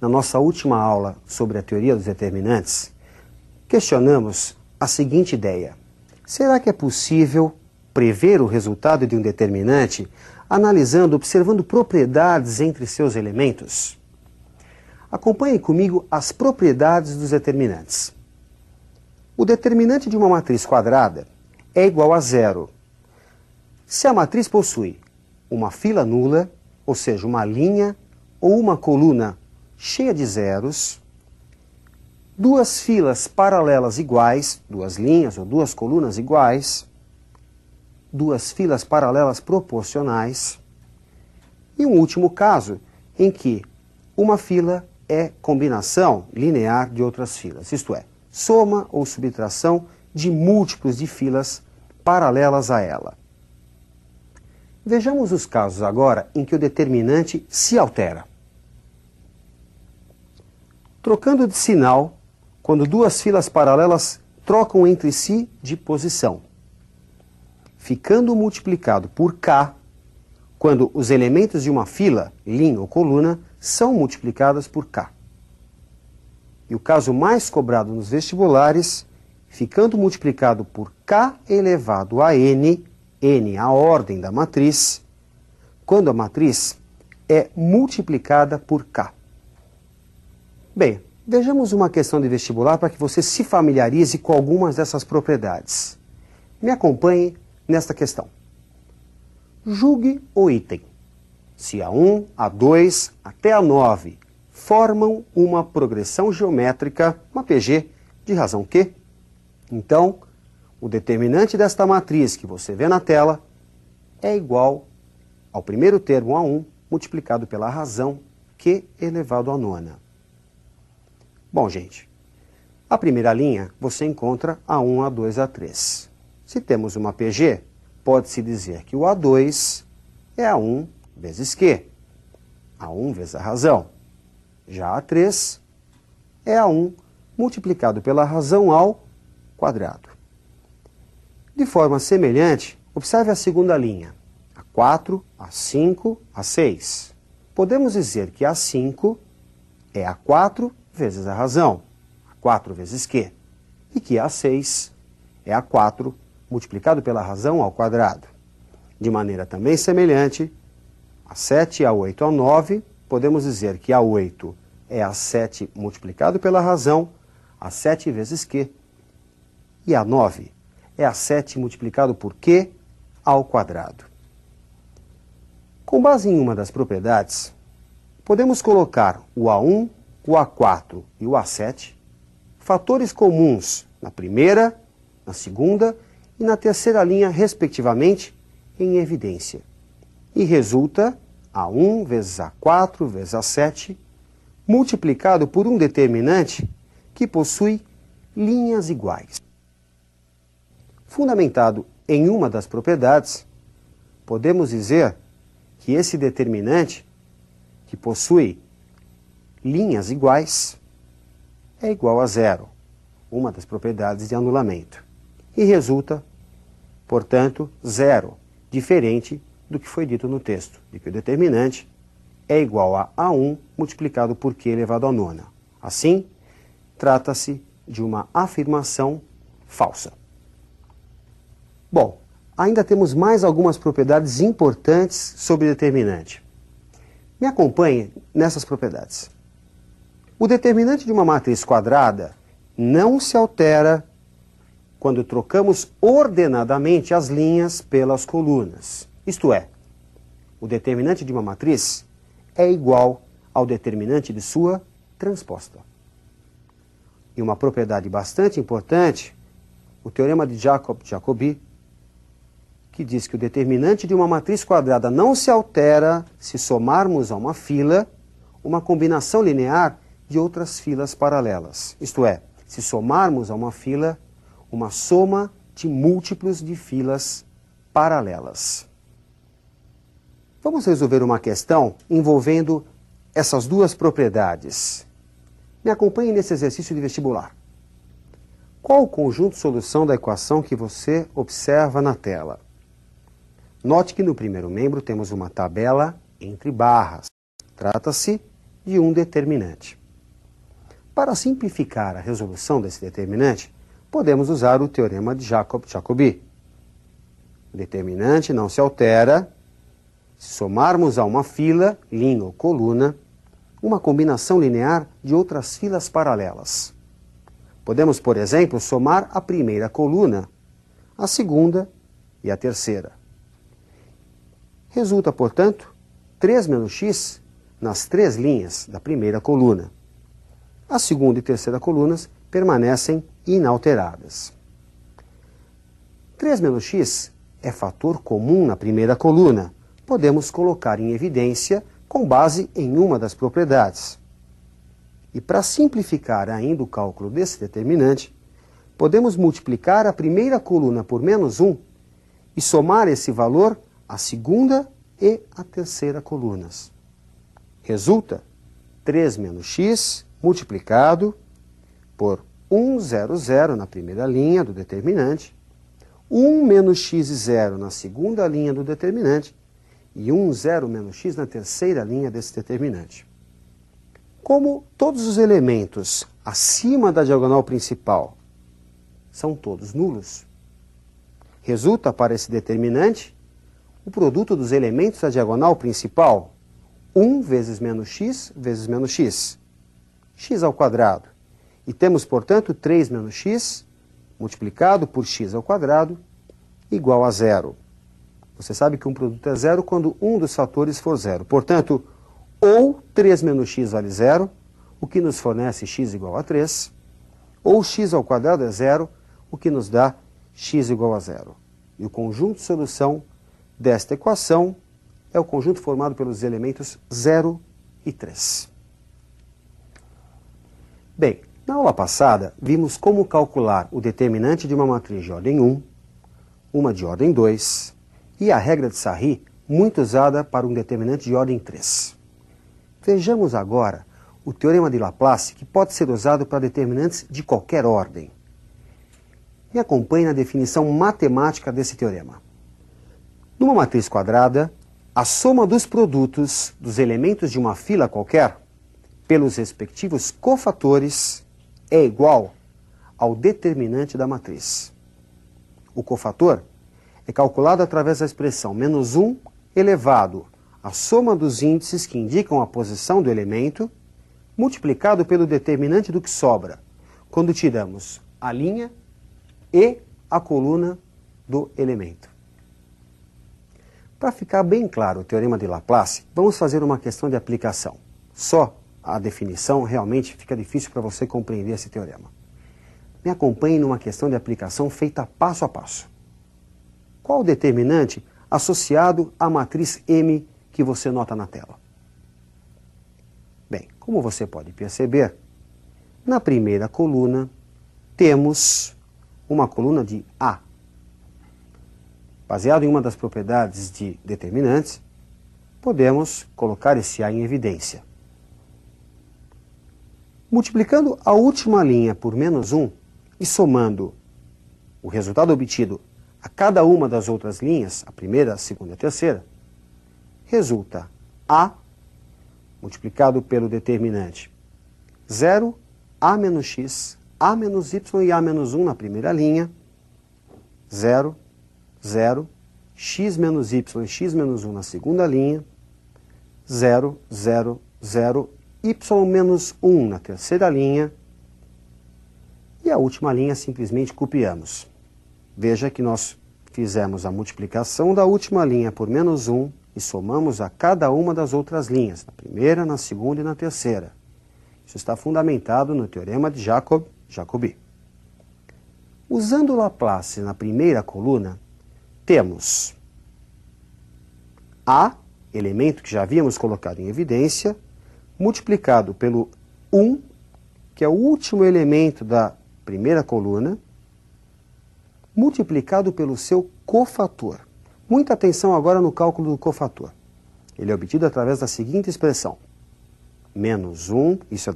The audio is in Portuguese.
na nossa última aula sobre a teoria dos determinantes, questionamos a seguinte ideia: será que é possível prever o resultado de um determinante analisando, observando propriedades entre seus elementos? Acompanhe comigo as propriedades dos determinantes. O determinante de uma matriz quadrada é igual a zero se a matriz possui uma fila nula, ou seja, uma linha ou uma coluna cheia de zeros, duas filas paralelas iguais, duas linhas ou duas colunas iguais, duas filas paralelas proporcionais, e um último caso em que uma fila é combinação linear de outras filas, isto é, soma ou subtração de múltiplos de filas paralelas a ela. Vejamos os casos agora em que o determinante se altera. Trocando de sinal, quando duas filas paralelas trocam entre si de posição. Ficando multiplicado por k, quando os elementos de uma fila, linha ou coluna, são multiplicados por k. E o caso mais cobrado nos vestibulares, ficando multiplicado por k elevado a n, n a ordem da matriz, quando a matriz é multiplicada por k. Bem, vejamos uma questão de vestibular para que você se familiarize com algumas dessas propriedades. Me acompanhe nesta questão. Julgue o item. Se A1, A2 até A9 formam uma progressão geométrica, uma PG, de razão Q, então o determinante desta matriz que você vê na tela é igual ao primeiro termo A1 multiplicado pela razão Q elevado à nona. Bom, gente, a primeira linha você encontra A1, A2, A3. Se temos uma PG, pode-se dizer que o A2 é A1 vezes Q, A1 vezes a razão. Já A3 é A1 multiplicado pela razão ao quadrado. De forma semelhante, observe a segunda linha, A4, A5, A6. Podemos dizer que A5 é A4 vezes a razão, A4 vezes Q, e que A6 é A4 multiplicado pela razão ao quadrado. De maneira também semelhante, A7, A8, A9, podemos dizer que A8 é A7 multiplicado pela razão, A7 vezes Q, e A9 é A7 multiplicado por Q ao quadrado. Com base em uma das propriedades, podemos colocar o A1, o A4 e o A7, fatores comuns na primeira, na segunda e na terceira linha, respectivamente, em evidência. E resulta A1 vezes A4 vezes A7, multiplicado por um determinante que possui linhas iguais. Fundamentado em uma das propriedades, podemos dizer que esse determinante, que possui linhas iguais, é igual a zero, uma das propriedades de anulamento. E resulta, portanto, zero, diferente do que foi dito no texto, de que o determinante é igual a A1 multiplicado por Q elevado à nona. Assim, trata-se de uma afirmação falsa. Bom, ainda temos mais algumas propriedades importantes sobre determinante. Me acompanhe nessas propriedades. O determinante de uma matriz quadrada não se altera quando trocamos ordenadamente as linhas pelas colunas. Isto é, o determinante de uma matriz é igual ao determinante de sua transposta. E uma propriedade bastante importante, o teorema de Jacobi, que diz que o determinante de uma matriz quadrada não se altera se somarmos a uma fila uma combinação linear de outras filas paralelas. Isto é, se somarmos a uma fila uma soma de múltiplos de filas paralelas. Vamos resolver uma questão envolvendo essas duas propriedades. Me acompanhe nesse exercício de vestibular. Qual o conjunto de solução da equação que você observa na tela? Note que no primeiro membro temos uma tabela entre barras. Trata-se de um determinante. Para simplificar a resolução desse determinante, podemos usar o teorema de Jacobi. O determinante não se altera se somarmos a uma fila, linha ou coluna, uma combinação linear de outras filas paralelas. Podemos, por exemplo, somar a primeira coluna, a segunda e a terceira. Resulta, portanto, 3 menos x nas 3 linhas da primeira coluna. A segunda e terceira colunas permanecem inalteradas. 3 menos x é fator comum na primeira coluna. Podemos colocar em evidência com base em uma das propriedades. E para simplificar ainda o cálculo desse determinante, podemos multiplicar a primeira coluna por menos 1 e somar esse valor à segunda e à terceira colunas. Resulta 3 menos x multiplicado por 1, 0, 0 na primeira linha do determinante, 1 menos x e 0 na segunda linha do determinante e 1, 0 menos x na terceira linha desse determinante. Como todos os elementos acima da diagonal principal são todos nulos, resulta para esse determinante o produto dos elementos da diagonal principal, 1 vezes menos x vezes menos x, x ao quadrado. E temos, portanto, 3 menos x multiplicado por x ao quadrado igual a 0. Você sabe que um produto é zero quando um dos fatores for zero. Portanto, ou 3 menos x vale zero, o que nos fornece x igual a 3, ou x ao quadrado é zero, o que nos dá x igual a zero. E o conjunto de solução desta equação é o conjunto formado pelos elementos 0 e 3. Bem, na aula passada, vimos como calcular o determinante de uma matriz de ordem 1, uma de ordem 2, e a regra de Sarry, muito usada para um determinante de ordem 3. Vejamos agora o teorema de Laplace, que pode ser usado para determinantes de qualquer ordem. Me acompanhe na definição matemática desse teorema. Numa matriz quadrada, a soma dos produtos dos elementos de uma fila qualquer, pelos respectivos cofatores, é igual ao determinante da matriz. O cofator é calculado através da expressão menos 1 elevado à soma dos índices que indicam a posição do elemento, multiplicado pelo determinante do que sobra, quando tiramos a linha e a coluna do elemento. Para ficar bem claro o teorema de Laplace, vamos fazer uma questão de aplicação. Só a definição realmente fica difícil para você compreender esse teorema. Me acompanhe numa questão de aplicação feita passo a passo. Qual o determinante associado à matriz M que você nota na tela? Bem, como você pode perceber, na primeira coluna temos uma coluna de A. Baseado em uma das propriedades de determinantes, podemos colocar esse A em evidência. Multiplicando a última linha por menos 1 e somando o resultado obtido a cada uma das outras linhas, a primeira, a segunda e a terceira, resulta A multiplicado pelo determinante 0, A menos x, A menos y e A menos 1 na primeira linha, 0, 0, x menos y e x menos 1 na segunda linha, 0, 0, 0, y menos 1 na terceira linha, e a última linha simplesmente copiamos. Veja que nós fizemos a multiplicação da última linha por menos 1 e somamos a cada uma das outras linhas, na primeira, na segunda e na terceira. Isso está fundamentado no teorema de Jacobi. Usando Laplace na primeira coluna, temos A, elemento que já havíamos colocado em evidência, multiplicado pelo 1, que é o último elemento da primeira coluna, multiplicado pelo seu cofator. Muita atenção agora no cálculo do cofator. Ele é obtido através da seguinte expressão. Menos 1, isso é